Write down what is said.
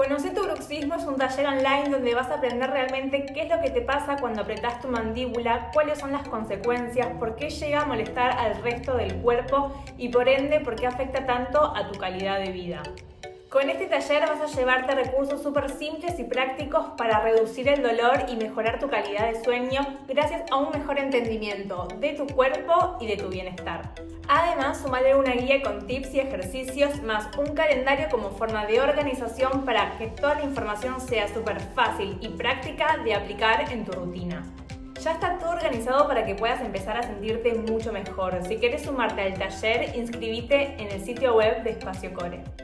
Conoce tu bruxismo es un taller online donde vas a aprender realmente qué es lo que te pasa cuando apretás tu mandíbula, cuáles son las consecuencias, por qué llega a molestar al resto del cuerpo y por ende por qué afecta tanto a tu calidad de vida. Con este taller vas a llevarte recursos súper simples y prácticos para reducir el dolor y mejorar tu calidad de sueño gracias a un mejor entendimiento de tu cuerpo y de tu bienestar. Además, sumale una guía con tips y ejercicios más un calendario como forma de organización para que toda la información sea súper fácil y práctica de aplicar en tu rutina. Ya está todo organizado para que puedas empezar a sentirte mucho mejor. Si quieres sumarte al taller, inscribite en el sitio web de Espacio Core.